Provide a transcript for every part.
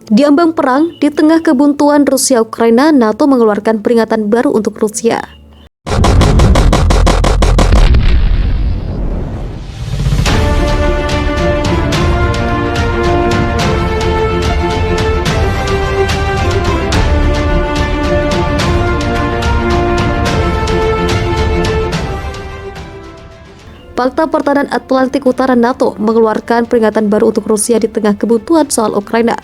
Di ambang perang, di tengah kebuntuan Rusia-Ukraina, NATO mengeluarkan peringatan baru untuk Rusia. Fakta Pertahanan Atlantik Utara NATO mengeluarkan peringatan baru untuk Rusia di tengah kebuntuan soal Ukraina.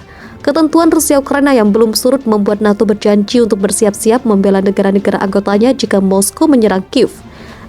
Ketentuan Rusia-Ukraina yang belum surut membuat NATO berjanji untuk bersiap-siap membela negara-negara anggotanya jika Moskow menyerang Kiev.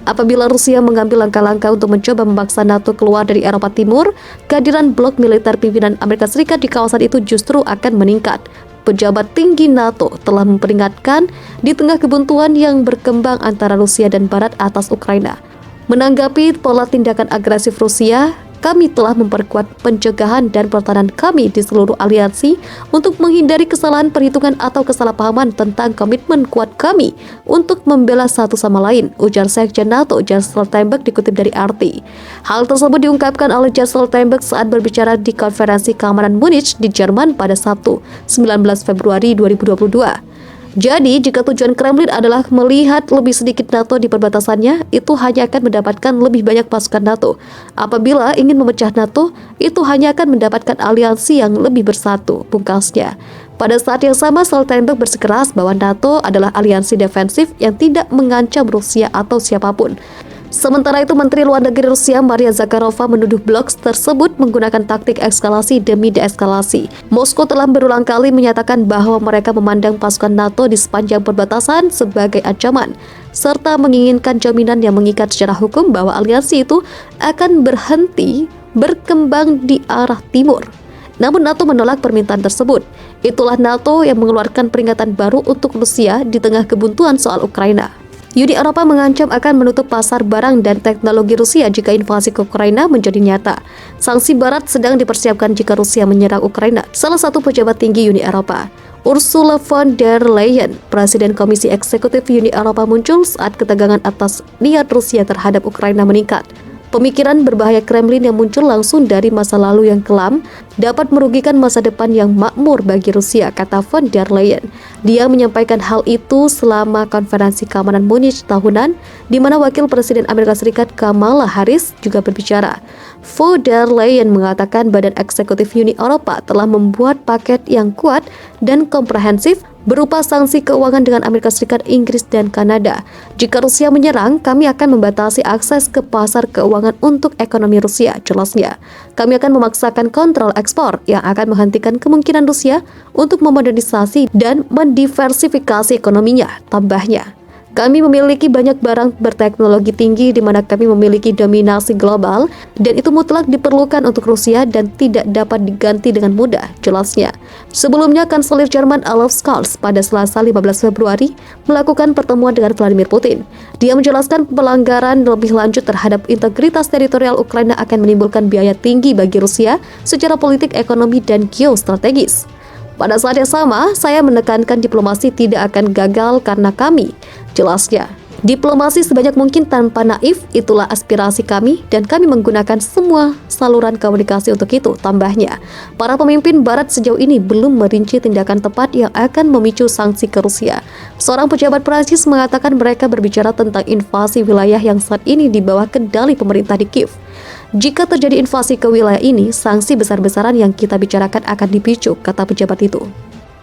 Apabila Rusia mengambil langkah-langkah untuk mencoba memaksa NATO keluar dari Eropa Timur, kehadiran blok militer pimpinan Amerika Serikat di kawasan itu justru akan meningkat. Pejabat tinggi NATO telah memperingatkan di tengah kebuntuan yang berkembang antara Rusia dan Barat atas Ukraina. Menanggapi pola tindakan agresif Rusia, kami telah memperkuat pencegahan dan pertahanan kami di seluruh aliansi untuk menghindari kesalahan perhitungan atau kesalahpahaman tentang komitmen kuat kami untuk membela satu sama lain, ujar Sekjen NATO Jens Stoltenberg dikutip dari RT. Hal tersebut diungkapkan oleh Jens Stoltenberg saat berbicara di konferensi keamanan Munich di Jerman pada Sabtu, 19 Februari 2022. Jadi, jika tujuan Kremlin adalah melihat lebih sedikit NATO di perbatasannya, itu hanya akan mendapatkan lebih banyak pasukan NATO. Apabila ingin memecah NATO, itu hanya akan mendapatkan aliansi yang lebih bersatu, pungkasnya. Pada saat yang sama, Stoltenberg bersikeras bahwa NATO adalah aliansi defensif yang tidak mengancam Rusia atau siapapun. Sementara itu, Menteri Luar Negeri Rusia Maria Zakharova menuduh blok tersebut menggunakan taktik eskalasi demi deeskalasi. Moskow telah berulang kali menyatakan bahwa mereka memandang pasukan NATO di sepanjang perbatasan sebagai ancaman, serta menginginkan jaminan yang mengikat secara hukum bahwa aliansi itu akan berhenti berkembang di arah timur. Namun NATO menolak permintaan tersebut. Itulah NATO yang mengeluarkan peringatan baru untuk Rusia di tengah kebuntuan soal Ukraina. Uni Eropa mengancam akan menutup pasar barang dan teknologi Rusia jika invasi ke Ukraina menjadi nyata. Sanksi Barat sedang dipersiapkan jika Rusia menyerang Ukraina. Salah satu pejabat tinggi Uni Eropa, Ursula von der Leyen, Presiden Komisi Eksekutif Uni Eropa, muncul saat ketegangan atas niat Rusia terhadap Ukraina meningkat. Pemikiran berbahaya Kremlin yang muncul langsung dari masa lalu yang kelam dapat merugikan masa depan yang makmur bagi Rusia, kata von der Leyen. Dia menyampaikan hal itu selama konferensi keamanan Munich tahunan, di mana Wakil Presiden Amerika Serikat Kamala Harris juga berbicara. Von der Leyen mengatakan Badan Eksekutif Uni Eropa telah membuat paket yang kuat dan komprehensif berupa sanksi keuangan dengan Amerika Serikat, Inggris, dan Kanada. Jika Rusia menyerang, kami akan membatasi akses ke pasar keuangan untuk ekonomi Rusia, jelasnya. Kami akan memaksakan kontrol ekspor yang akan menghentikan kemungkinan Rusia untuk memodernisasi dan mendiversifikasi ekonominya, tambahnya. Kami memiliki banyak barang berteknologi tinggi di mana kami memiliki dominasi global dan itu mutlak diperlukan untuk Rusia dan tidak dapat diganti dengan mudah, jelasnya. Sebelumnya, Kanselir Jerman Olaf Scholz pada Selasa 15 Februari melakukan pertemuan dengan Vladimir Putin. Dia menjelaskan pelanggaran lebih lanjut terhadap integritas teritorial Ukraina akan menimbulkan biaya tinggi bagi Rusia secara politik, ekonomi, dan geostrategis. Pada saat yang sama, saya menekankan diplomasi tidak akan gagal karena kami, jelasnya. Diplomasi sebanyak mungkin tanpa naif, itulah aspirasi kami dan kami menggunakan semua saluran komunikasi untuk itu, tambahnya. Para pemimpin Barat sejauh ini belum merinci tindakan tepat yang akan memicu sanksi ke Rusia. Seorang pejabat Prancis mengatakan mereka berbicara tentang invasi wilayah yang saat ini di bawah kendali pemerintah di Kiev. Jika terjadi invasi ke wilayah ini, sanksi besar-besaran yang kita bicarakan akan dipicu, kata pejabat itu.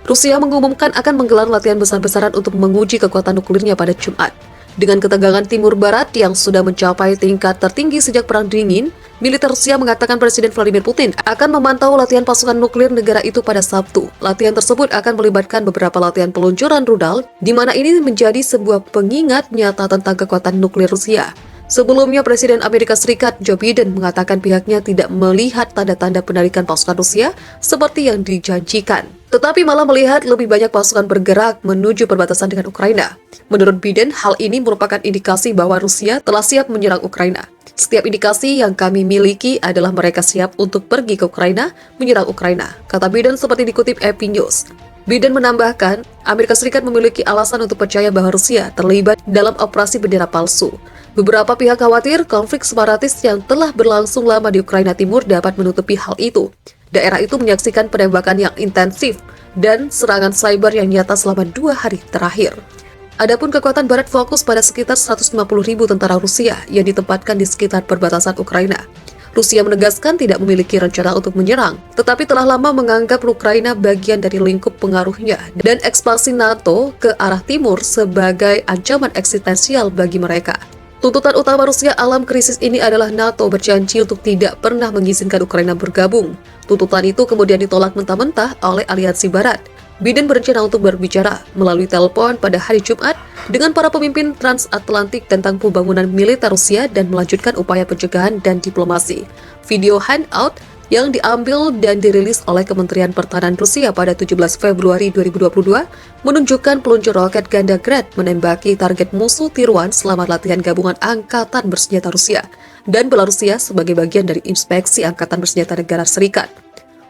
Rusia mengumumkan akan menggelar latihan besar-besaran untuk menguji kekuatan nuklirnya pada Jumat. Dengan ketegangan Timur Barat yang sudah mencapai tingkat tertinggi sejak Perang Dingin, militer Rusia mengatakan Presiden Vladimir Putin akan memantau latihan pasukan nuklir negara itu pada Sabtu. Latihan tersebut akan melibatkan beberapa latihan peluncuran rudal, di mana ini menjadi sebuah pengingat nyata tentang kekuatan nuklir Rusia. Sebelumnya, Presiden Amerika Serikat Joe Biden mengatakan pihaknya tidak melihat tanda-tanda penarikan pasukan Rusia seperti yang dijanjikan, tetapi malah melihat lebih banyak pasukan bergerak menuju perbatasan dengan Ukraina. Menurut Biden, hal ini merupakan indikasi bahwa Rusia telah siap menyerang Ukraina. Setiap indikasi yang kami miliki adalah mereka siap untuk pergi ke Ukraina, menyerang Ukraina, kata Biden seperti dikutip AP News. Biden menambahkan, Amerika Serikat memiliki alasan untuk percaya bahwa Rusia terlibat dalam operasi bendera palsu. Beberapa pihak khawatir konflik separatis yang telah berlangsung lama di Ukraina Timur dapat menutupi hal itu. Daerah itu menyaksikan penembakan yang intensif dan serangan cyber yang nyata selama 2 hari terakhir. Adapun kekuatan Barat fokus pada sekitar 150.000 tentara Rusia yang ditempatkan di sekitar perbatasan Ukraina. Rusia menegaskan tidak memiliki rencana untuk menyerang, tetapi telah lama menganggap Ukraina bagian dari lingkup pengaruhnya dan ekspansi NATO ke arah timur sebagai ancaman eksistensial bagi mereka. Tuntutan utama Rusia alam krisis ini adalah NATO berjanji untuk tidak pernah mengizinkan Ukraina bergabung. Tuntutan itu kemudian ditolak mentah-mentah oleh aliansi Barat. Biden berencana untuk berbicara melalui telepon pada hari Jumat dengan para pemimpin transatlantik tentang pembangunan militer Rusia dan melanjutkan upaya pencegahan dan diplomasi. Video handout yang diambil dan dirilis oleh Kementerian Pertahanan Rusia pada 17 Februari 2022 menunjukkan peluncur roket ganda Grad menembaki target musuh tiruan selama latihan gabungan Angkatan Bersenjata Rusia dan Belarusia sebagai bagian dari inspeksi Angkatan Bersenjata Negara Serikat.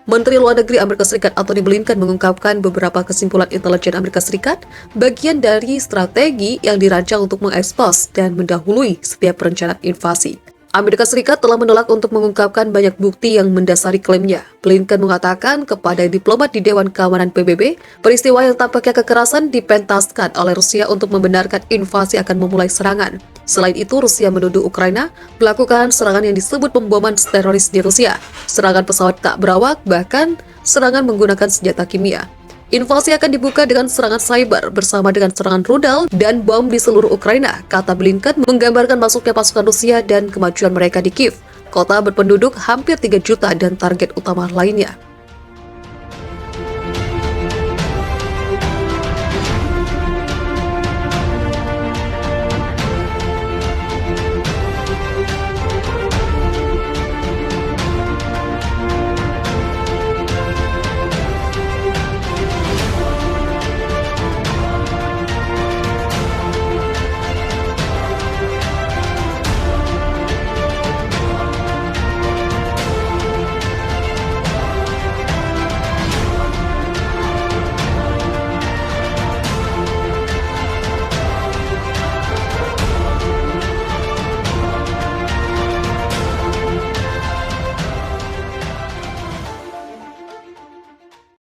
Menteri Luar Negeri Amerika Serikat Antony Blinken mengungkapkan beberapa kesimpulan intelijen Amerika Serikat bagian dari strategi yang dirancang untuk mengekspos dan mendahului setiap perencanaan invasi. Amerika Serikat telah menolak untuk mengungkapkan banyak bukti yang mendasari klaimnya. Blinken mengatakan kepada diplomat di Dewan Keamanan PBB, peristiwa yang tampaknya kekerasan dipentaskan oleh Rusia untuk membenarkan invasi akan memulai serangan. Selain itu, Rusia menuduh Ukraina melakukan serangan yang disebut pemboman teroris di Rusia, serangan pesawat tak berawak, bahkan serangan menggunakan senjata kimia. Invasi akan dibuka dengan serangan cyber bersama dengan serangan rudal dan bom di seluruh Ukraina, kata Blinken menggambarkan masuknya pasukan Rusia dan kemajuan mereka di Kiev, kota berpenduduk hampir 3 juta dan target utama lainnya.